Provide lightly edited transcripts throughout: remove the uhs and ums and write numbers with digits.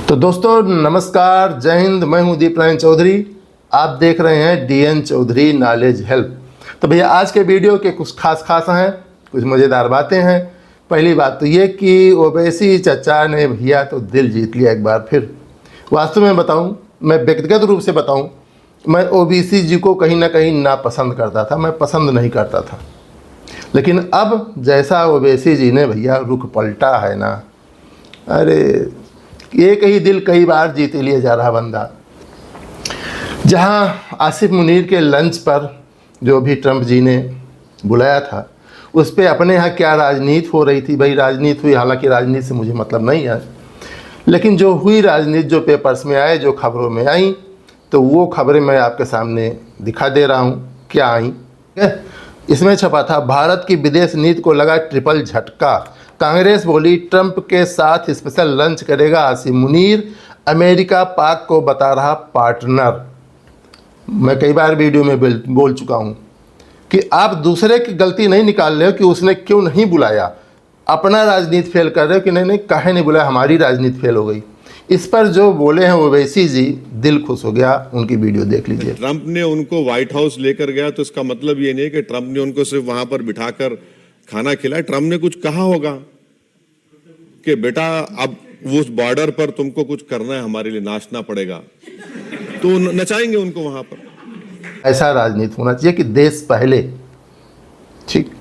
तो दोस्तों नमस्कार, जय हिंद। मैं हूं दीपनारायण चौधरी। आप देख रहे हैं DN चौधरी नॉलेज हेल्प। तो भैया आज के वीडियो के कुछ खास हैं, कुछ मज़ेदार बातें हैं। पहली बात तो ये कि ओवैसी चचा ने भैया तो दिल जीत लिया एक बार फिर। वास्तव में बताऊं, मैं व्यक्तिगत रूप से बताऊं, मैं ओवैसी जी को कहीं ना कहीं नापसंद करता था, मैं पसंद नहीं करता था। लेकिन अब जैसा ओवैसी जी ने भैया रुख पलटा है ना, अरे एक ही दिल कई बार जीत लिए जा रहा बंदा। जहां आसिफ मुनीर के लंच पर जो भी ट्रंप जी ने बुलाया था, उस पर अपने यहाँ क्या राजनीति हो रही थी। भाई राजनीति हुई, हालांकि राजनीति से मुझे मतलब नहीं है, लेकिन जो हुई राजनीति, जो पेपर्स में आए, जो खबरों में आई, तो वो खबरें मैं आपके सामने दिखा दे रहा हूँ। क्या आई? इसमें छपा था, भारत की विदेश नीति को लगा ट्रिपल झटका। कांग्रेस बोली ट्रंप के साथ स्पेशल लंच करेगा आसिफ मुनीर, अमेरिका पाक को बता रहा पार्टनर। मैं कई बार वीडियो में बोल चुका हूं कि आप दूसरे की गलती नहीं निकाल रहे हो कि उसने क्यों नहीं बुलाया, अपना राजनीति फेल कर रहे हो कि नहीं काहे नहीं बुलाया, हमारी राजनीति फेल हो गई। इस पर जो बोले हैं ओवैसी जी, दिल खुश हो गया। उनकी वीडियो देख लीजिए। ट्रंप ने उनको व्हाइट हाउस लेकर गया तो इसका मतलब ये नहीं है कि ट्रंप ने उनको सिर्फ वहां पर बिठाकर खाना खिलाया। ट्रंप ने कुछ कहा होगा कि बेटा अब उस बॉर्डर पर तुमको कुछ करना है, हमारे लिए नाचना पड़ेगा, तो नचाएंगे उनको वहां पर। ऐसा राजनीति होना चाहिए कि देश पहले। ठीक,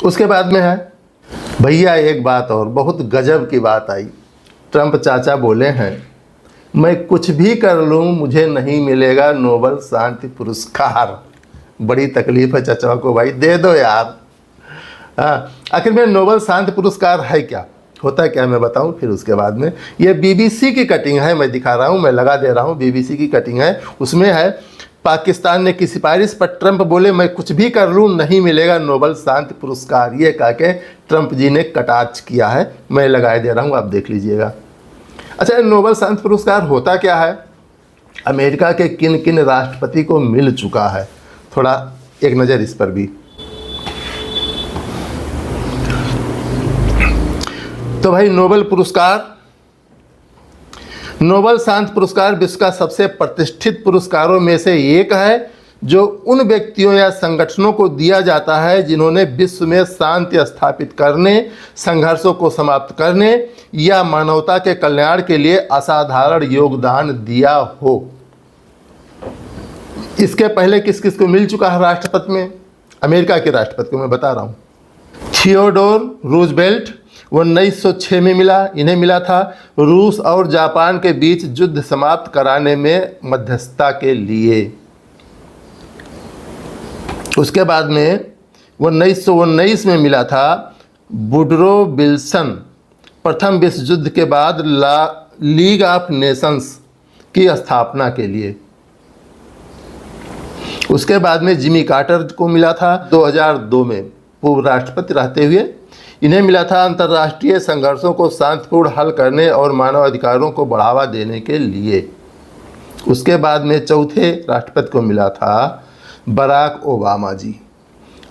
उसके बाद में है भैया एक बात और, बहुत गजब की बात आई। ट्रंप चाचा बोले हैं, मैं कुछ भी कर लूं मुझे नहीं मिलेगा नोबेल शांति पुरस्कार। बड़ी तकलीफ है चाचा को, भाई दे दो यार। आखिर में नोबेल शांति पुरस्कार है क्या, होता क्या मैं बताऊं फिर उसके बाद में। ये BBC की कटिंग है, मैं दिखा रहा हूं, मैं लगा दे रहा हूं। BBC की कटिंग है, उसमें है पाकिस्तान ने की सिफारिश पर ट्रंप बोले मैं कुछ भी कर लूं नहीं मिलेगा नोबेल शांति पुरस्कार। ये कह के ट्रंप जी ने कटाक्ष किया है, मैं लगाए दे रहा हूं, आप देख लीजिएगा। अच्छा, नोबेल शांति पुरस्कार होता क्या है, अमेरिका के किन किन राष्ट्रपति को मिल चुका है, थोड़ा एक नज़र इस पर भी। तो भाई नोबेल शांति पुरस्कार विश्व का सबसे प्रतिष्ठित पुरस्कारों में से एक है, जो उन व्यक्तियों या संगठनों को दिया जाता है जिन्होंने विश्व में शांति स्थापित करने, संघर्षों को समाप्त करने या मानवता के कल्याण के लिए असाधारण योगदान दिया हो। इसके पहले किस किस को मिल चुका है राष्ट्रपति में? अमेरिका के राष्ट्रपति को मैं बता रहा हूँ। थियोडोर रूजवेल्ट 1906 में मिला, इन्हें मिला था रूस और जापान के बीच युद्ध समाप्त कराने में मध्यस्थता के लिए। उसके बाद में 1919 में मिला था वुडरो विल्सन, प्रथम विश्व युद्ध के बाद लीग ऑफ नेशंस की स्थापना के लिए। उसके बाद में जिमी कार्टर को मिला था 2002 में, पूर्व राष्ट्रपति रहते हुए। इन्हें मिला था अंतर्राष्ट्रीय संघर्षों को शांतिपूर्ण हल करने और मानव अधिकारों को बढ़ावा देने के लिए। उसके बाद में चौथे राष्ट्रपति को मिला था बराक ओबामा जी।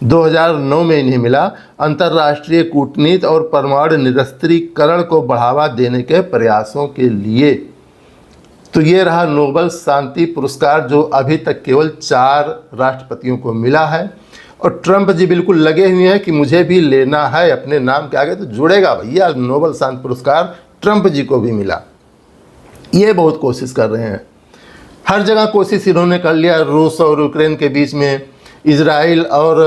2009 में इन्हें मिला अंतर्राष्ट्रीय कूटनीति और परमाणु निरस्त्रीकरण को बढ़ावा देने के प्रयासों के लिए। तो ये रहा नोबेल शांति पुरस्कार, जो अभी तक केवल 4 राष्ट्रपतियों को मिला है। और ट्रंप जी बिल्कुल लगे हुए हैं कि मुझे भी लेना है, अपने नाम के आगे तो जुड़ेगा भैया। नोबेल शांति पुरस्कार ट्रंप जी को भी मिला। ये बहुत कोशिश कर रहे हैं, हर जगह कोशिश इन्होंने कर लिया। रूस और यूक्रेन के बीच में, इजराइल और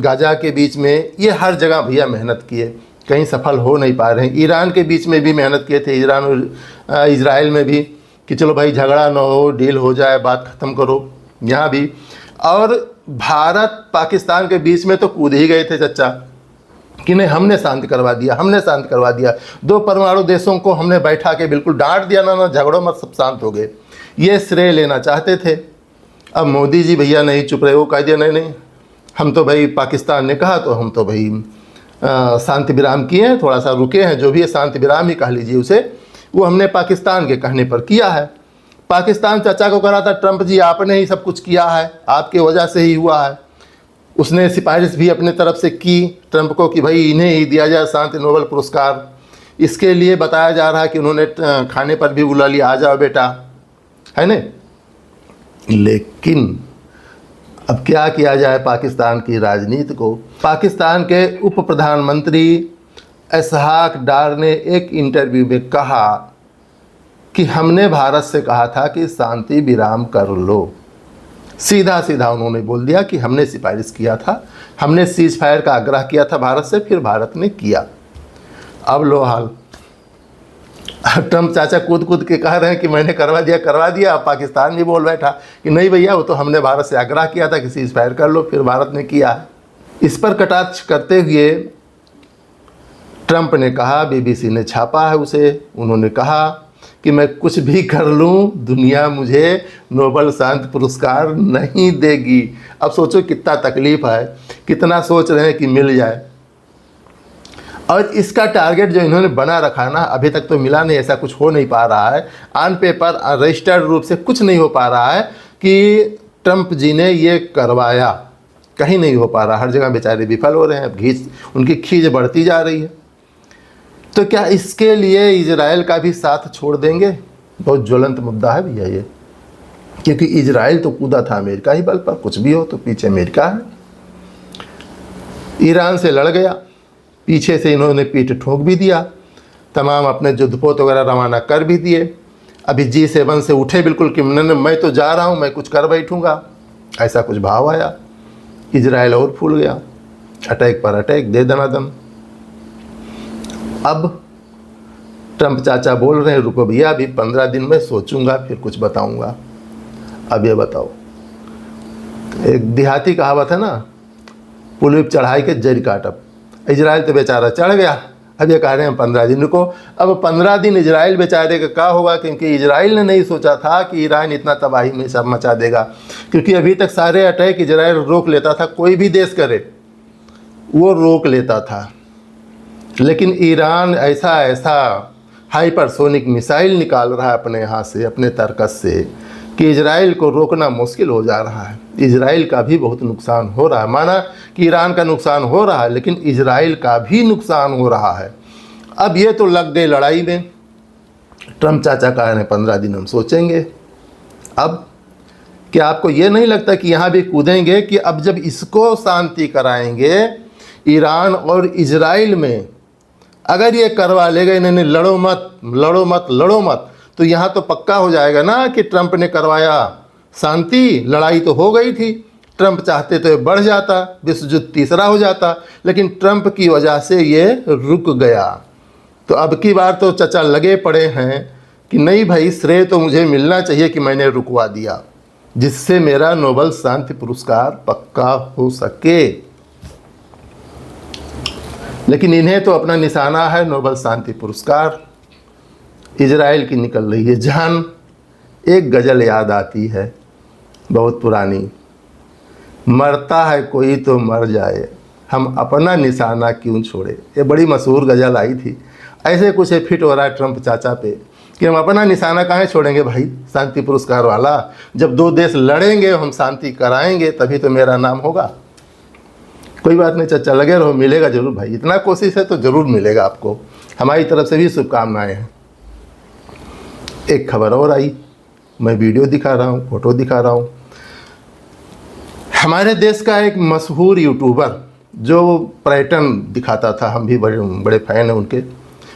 गाजा के बीच में, ये हर जगह भैया मेहनत किए, कहीं सफल हो नहीं पा रहे हैं। ईरान के बीच में भी मेहनत किए थे, ईरान और इजराइल में भी, कि चलो भाई झगड़ा ना हो, डील हो जाए, बात ख़त्म करो, यहाँ भी। और भारत पाकिस्तान के बीच में तो कूद ही गए थे चच्चा कि नहीं हमने शांति करवा दिया, हमने शांति करवा दिया। 2 परमाणु देशों को हमने बैठा के बिल्कुल डांट दिया, ना झगड़ो मत, सब शांत हो गए। ये श्रेय लेना चाहते थे। अब मोदी जी भैया नहीं चुप रहे, वो कह दिया नहीं हम तो भाई, पाकिस्तान ने कहा तो हम तो भाई शांति विराम किए हैं, थोड़ा सा रुके हैं, जो भी है शांति विराम ही कह लीजिए उसे, वो हमने पाकिस्तान के कहने पर किया है। पाकिस्तान चाचा को कहा था ट्रंप जी आपने ही सब कुछ किया है, आपके वजह से ही हुआ है। उसने सिफारिश भी अपने तरफ से की ट्रंप को कि भाई इन्हें ही दिया जाए शांति नोबेल पुरस्कार। इसके लिए बताया जा रहा है कि उन्होंने खाने पर भी बुला लिया, आ जाओ बेटा, है न। लेकिन अब क्या किया जाए पाकिस्तान की राजनीति को। पाकिस्तान के उप प्रधानमंत्री इसहाक डार ने एक इंटरव्यू में कहा कि हमने भारत से कहा था कि शांति विराम कर लो। सीधा सीधा उन्होंने बोल दिया कि हमने सिफारिश किया था, हमने सीज फायर का आग्रह किया था भारत से, फिर भारत ने किया। अब लो हाल, ट्रम्प चाचा कूद कूद के कह रहे हैं कि मैंने करवा दिया। अब पाकिस्तान भी बोल बैठा कि नहीं भैया, वो तो हमने भारत से आग्रह किया था कि सीज फायर कर लो, फिर भारत ने किया है। इस पर कटाक्ष करते हुए ट्रम्प ने कहा, बीबीसी ने छापा है उसे, उन्होंने कहा कि मैं कुछ भी कर लूं, दुनिया मुझे नोबेल शांति पुरस्कार नहीं देगी। अब सोचो कितना तकलीफ है, कितना सोच रहे हैं कि मिल जाए। और इसका टारगेट जो इन्होंने बना रखा है ना, अभी तक तो मिला नहीं, ऐसा कुछ हो नहीं पा रहा है, ऑन पेपर रजिस्टर्ड रूप से कुछ नहीं हो पा रहा है कि ट्रम्प जी ने ये करवाया, कहीं नहीं हो पा रहा। हर जगह बेचारे विफल हो रहे हैं, अब उनकी खींच बढ़ती जा रही है। तो क्या इसके लिए इजराइल का भी साथ छोड़ देंगे? बहुत ज्वलंत मुद्दा है भैया ये, क्योंकि इजराइल तो कूदा था अमेरिका ही बल पर, कुछ भी हो तो पीछे अमेरिका है। ईरान से लड़ गया, पीछे से इन्होंने पीठ ठोक भी दिया, तमाम अपने युद्धपोत वगैरह रवाना कर भी दिए। अभी G7 से उठे बिल्कुल कि मैं तो जा रहा हूँ, मैं कुछ कर बैठूँगा, ऐसा कुछ भाव आया। इजराइल और फूल गया, अटैक पर अटैक, दे दनादन। अब ट्रम्प चाचा बोल रहे हैं रुको भैया, अभी 15 दिन में सोचूंगा, फिर कुछ बताऊंगा। अब ये बताओ, एक देहाती कहावत है ना, पुल चढ़ाई के जड़ काटब। इजराइल तो बेचारा चढ़ गया, अब ये कह रहे हैं 15 दिन रुको। अब 15 दिन इजराइल बेचारे का क्या होगा, क्योंकि इजराइल ने नहीं सोचा था कि ईरान इतना तबाही में सब मचा देगा। क्योंकि अभी तक सारे अटैक इजराइल रोक लेता था, कोई भी देश करे वो रोक लेता था। लेकिन ईरान ऐसा हाइपरसोनिक मिसाइल निकाल रहा है अपने यहाँ से, अपने तर्कस से, कि इजराइल को रोकना मुश्किल हो जा रहा है। इजराइल का भी बहुत नुकसान हो रहा है। माना कि ईरान का नुकसान हो रहा है, लेकिन इजराइल का भी नुकसान हो रहा है। अब ये तो लग गए लड़ाई में। ट्रम्प चाचा कह रहे हैं 15 दिन हम सोचेंगे। अब क्या आपको ये नहीं लगता कि यहाँ भी कूदेंगे कि अब जब इसको शांति कराएंगे ईरान और इजराइल में, अगर ये करवा लेगा इन्होंने लड़ो मत लड़ो मत लड़ो मत, तो यहाँ तो पक्का हो जाएगा ना कि ट्रम्प ने करवाया शांति। लड़ाई तो हो गई थी, ट्रम्प चाहते तो ये बढ़ जाता, विश्व युद्ध तीसरा हो जाता, लेकिन ट्रम्प की वजह से ये रुक गया। तो अब की बार तो चचा लगे पड़े हैं कि नहीं भाई, श्रेय तो मुझे मिलना चाहिए कि मैंने रुकवा दिया, जिससे मेरा नोबेल शांति पुरस्कार पक्का हो सके। लेकिन इन्हें तो अपना निशाना है नोबेल शांति पुरस्कार। इजराइल की निकल रही है जान। एक गज़ल याद आती है बहुत पुरानी, मरता है कोई तो मर जाए, हम अपना निशाना क्यों छोड़े। ये बड़ी मशहूर गज़ल आई थी। ऐसे कुछ फिट हो रहा है ट्रम्प चाचा पे कि हम अपना निशाना कहाँ छोड़ेंगे भाई, शांति पुरस्कार वाला। जब दो देश लड़ेंगे, हम शांति कराएंगे, तभी तो मेरा नाम होगा। कोई बात नहीं चाचा, लगे रहो, मिलेगा जरूर भाई, इतना कोशिश है तो ज़रूर मिलेगा आपको। हमारी तरफ से भी शुभकामनाएं हैं। एक खबर और आई, मैं वीडियो दिखा रहा हूँ, फोटो दिखा रहा हूँ। हमारे देश का एक मशहूर यूट्यूबर जो पर्यटन दिखाता था, हम भी बड़े फ़ैन हैं उनके,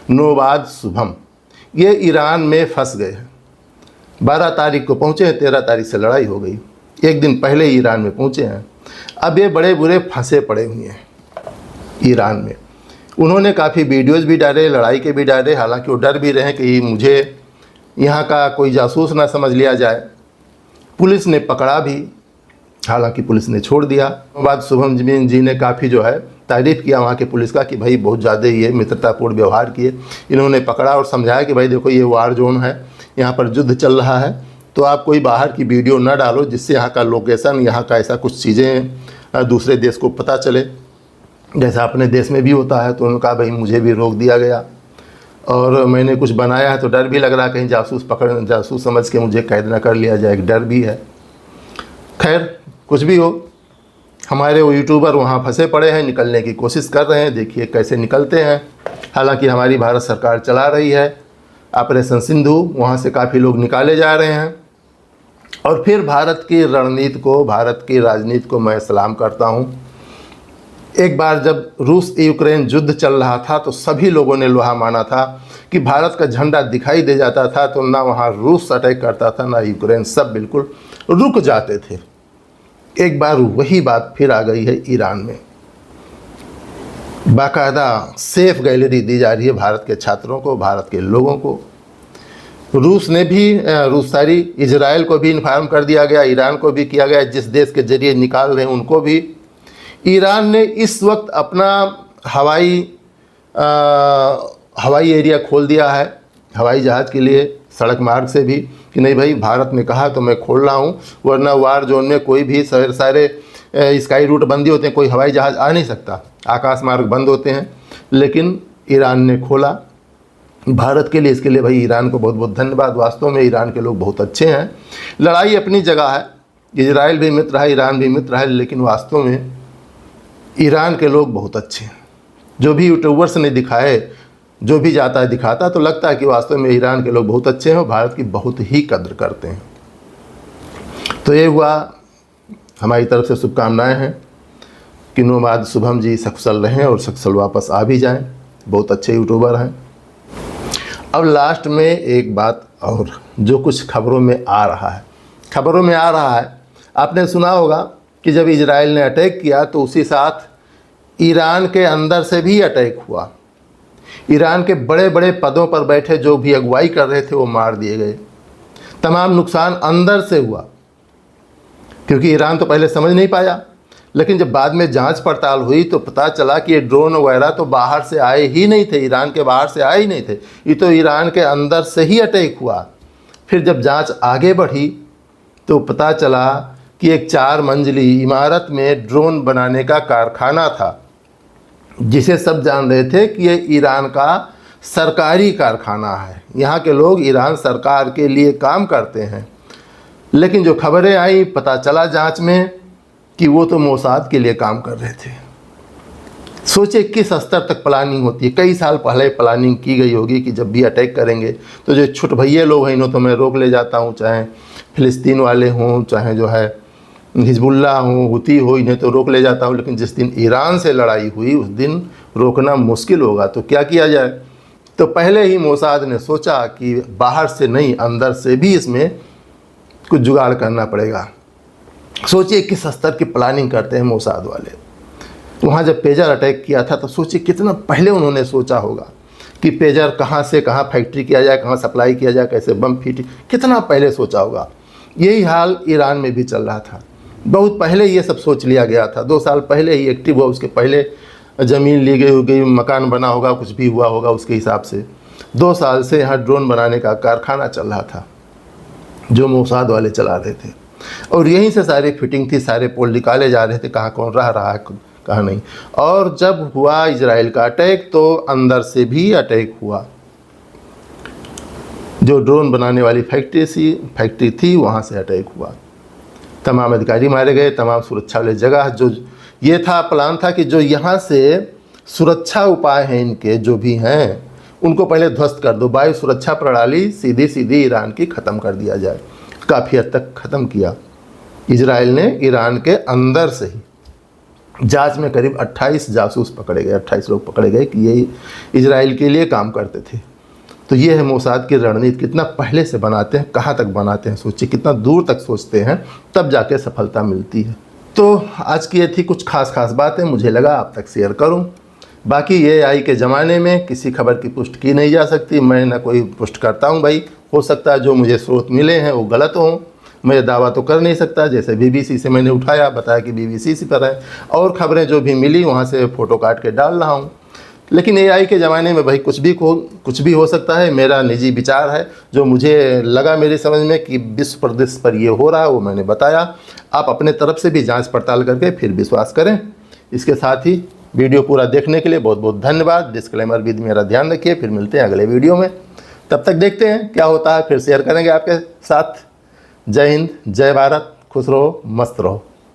नौबाद शुभम, ये ईरान में फंस गए हैं। 12 तारीख को पहुँचे हैं, 13 तारीख से लड़ाई हो गई, एक दिन पहले ईरान में पहुँचे हैं। अब ये बड़े बुरे फंसे पड़े हुए हैं ईरान में। उन्होंने काफ़ी वीडियोज़ भी डाले, लड़ाई के भी डाले, हालांकि वो डर भी रहे कि मुझे यहाँ का कोई जासूस ना समझ लिया जाए। पुलिस ने पकड़ा भी, हालांकि पुलिस ने छोड़ दिया। बाद शुभम जी ने काफ़ी जो है तारीफ़ किया वहाँ के पुलिस का कि भाई बहुत ज़्यादा ये मित्रतापूर्ण व्यवहार किए। इन्होंने पकड़ा और समझाया कि भाई देखो ये वार जोन है, यहाँ पर युद्ध चल रहा है, तो आप कोई बाहर की वीडियो ना डालो जिससे यहाँ का लोकेशन, यहाँ का ऐसा कुछ चीज़ें दूसरे देश को पता चले, जैसा अपने देश में भी होता है। तो उन्होंने कहा भाई मुझे भी रोक दिया गया और मैंने कुछ बनाया है तो डर भी लग रहा है कहीं जासूस समझ के मुझे कैद न कर लिया जाए, एक डर भी है। खैर कुछ भी हो, हमारे वो यूट्यूबर वहाँ फंसे पड़े हैं, निकलने की कोशिश कर रहे हैं, देखिए कैसे निकलते हैं। हालांकि हमारी भारत सरकार चला रही है ऑपरेशन सिंधु, वहाँ से काफ़ी लोग निकाले जा रहे हैं। और फिर भारत की रणनीति को, भारत की राजनीति को मैं सलाम करता हूँ। एक बार जब रूस यूक्रेन युद्ध चल रहा था तो सभी लोगों ने लोहा माना था कि भारत का झंडा दिखाई दे जाता था तो ना वहाँ रूस अटैक करता था ना यूक्रेन, सब बिल्कुल रुक जाते थे। एक बार वही बात फिर आ गई है ईरान में। बाकायदा सेफ गैलरी दी जा रही है भारत के छात्रों को, भारत के लोगों को। रूस ने भी इजराइल को भी इन्फॉर्म कर दिया गया, ईरान को भी किया गया, जिस देश के जरिए निकाल रहे हैं उनको भी। ईरान ने इस वक्त अपना हवाई एरिया खोल दिया है हवाई जहाज़ के लिए, सड़क मार्ग से भी, कि नहीं भाई भारत ने कहा तो मैं खोल रहा हूँ, वरना वार जोन में कोई भी सारे स्काई रूट बंदी होते हैं, कोई हवाई जहाज़ आ नहीं सकता, आकाश मार्ग बंद होते हैं। लेकिन ईरान ने खोला भारत के लिए। इसके लिए भाई ईरान को बहुत बहुत धन्यवाद। वास्तव में ईरान के लोग बहुत अच्छे हैं। लड़ाई अपनी जगह है, इजराइल भी मित्र है, ईरान भी मित्र है, लेकिन वास्तव में ईरान के लोग बहुत अच्छे हैं। जो भी यूट्यूबर्स ने दिखाए, जो भी जाता है दिखाता, तो लगता है कि वास्तव में ईरान के लोग बहुत अच्छे हैं और भारत की बहुत ही कद्र करते हैं। तो ये हुआ, हमारी तरफ से शुभकामनाएं हैं कि नोमाद शुभम जी सकुशल रहें और सकुशल वापस आ भी जाएं। बहुत अच्छे यूट्यूबर हैं। अब लास्ट में एक बात और, जो कुछ खबरों में आ रहा है, आपने सुना होगा कि जब इजराइल ने अटैक किया तो उसी साथ ईरान के अंदर से भी अटैक हुआ। ईरान के बड़े बड़े पदों पर बैठे जो भी अगुवाई कर रहे थे वो मार दिए गए। तमाम नुकसान अंदर से हुआ, क्योंकि ईरान तो पहले समझ नहीं पाया, लेकिन जब बाद में जांच पड़ताल हुई तो पता चला कि ये ड्रोन वगैरह तो बाहर से आए ही नहीं थे, ईरान के बाहर से आए ही नहीं थे, ये तो ईरान के अंदर से ही अटैक हुआ। फिर जब जांच आगे बढ़ी तो पता चला कि एक 4 मंजिली इमारत में ड्रोन बनाने का कारखाना था, जिसे सब जान रहे थे कि ये ईरान का सरकारी कारखाना है, यहाँ के लोग ईरान सरकार के लिए काम करते हैं। लेकिन जो खबरें आई, पता चला जांच में कि वो तो मोसाद के लिए काम कर रहे थे। सोचे किस स्तर तक प्लानिंग होती है। कई साल पहले प्लानिंग की गई होगी कि जब भी अटैक करेंगे तो जो छुट भैया लोग हैं इन्हों तो मैं रोक ले जाता हूँ, चाहे फ़िलिस्तीन वाले हों, चाहे जो है हिजबुल्लाह हो, हुती हो, इन्हें तो रोक ले जाता हूँ। लेकिन जिस दिन ईरान से लड़ाई हुई उस दिन रोकना मुश्किल होगा। तो क्या किया जाए? तो पहले ही मोसाद ने सोचा कि बाहर से नहीं, अंदर से भी इसमें कुछ जुगाड़ करना पड़ेगा। सोचिए किस स्तर की प्लानिंग करते हैं मोसाद वाले। वहाँ जब पेजर अटैक किया था तो सोचिए कितना पहले उन्होंने सोचा होगा कि पेजर कहाँ से कहाँ फैक्ट्री किया जाए, कहाँ सप्लाई किया जाए, कैसे बम फीट, कितना पहले सोचा होगा। यही हाल ईरान में भी चल रहा था। बहुत पहले ये सब सोच लिया गया था। 2 साल पहले ही एक्टिव हुआ, उसके पहले ज़मीन ली गई होगी, मकान बना होगा, कुछ भी हुआ होगा उसके हिसाब से। 2 साल से यहाँ ड्रोन बनाने का कारखाना चल रहा था जो मोसाद वाले चला रहे थे, और यहीं से सारी फिटिंग थी, सारे पोल निकाले जा रहे थे, कहाँ कौन रह रहा है कहाँ नहीं। और जब हुआ इजराइल का अटैक तो अंदर से भी अटैक हुआ। जो ड्रोन बनाने वाली फैक्ट्री थी वहाँ से अटैक हुआ। तमाम अधिकारी मारे गए, तमाम सुरक्षा वाले जगह, जो ये था प्लान था कि जो यहाँ से सुरक्षा उपाय हैं इनके जो भी हैं उनको पहले ध्वस्त कर दो, वायु सुरक्षा प्रणाली सीधी ईरान की ख़त्म कर दिया जाए। काफ़ी हद तक ख़त्म किया इजराइल ने ईरान के अंदर से ही। जांच में करीब 28 जासूस पकड़े गए, 28 लोग पकड़े गए कि ये इजराइल के लिए काम करते थे। तो ये है मोसाद की रणनीति, कितना पहले से बनाते हैं, कहाँ तक बनाते हैं, सोचिए कितना दूर तक सोचते हैं, तब जाके सफलता मिलती है। तो आज की ये थी कुछ खास बातें, मुझे लगा आप तक शेयर करूं। बाकी ये AI के ज़माने में किसी खबर की पुष्टि की नहीं जा सकती, मैं ना कोई पुष्ट करता हूं भाई। हो सकता है जो मुझे स्रोत मिले हैं वो गलत हों, मैं दावा तो कर नहीं सकता। जैसे BBC से मैंने उठाया, बताया कि BBC से पर है, और ख़बरें जो भी मिली वहाँ से फ़ोटो काट के डाल रहा हूँ। लेकिन AI के ज़माने में भाई कुछ भी हो सकता है। मेरा निजी विचार है, जो मुझे लगा मेरी समझ में कि विश्व प्रदेश पर ये हो रहा है वो मैंने बताया। आप अपने तरफ से भी जांच पड़ताल करके फिर विश्वास करें। इसके साथ ही वीडियो पूरा देखने के लिए बहुत बहुत धन्यवाद। डिस्क्लेमर भी मेरा ध्यान रखिए। फिर मिलते हैं अगले वीडियो में, तब तक देखते हैं क्या होता है, फिर शेयर करेंगे आपके साथ। जय हिंद, जय भारत, खुश रहो, मस्त रहो।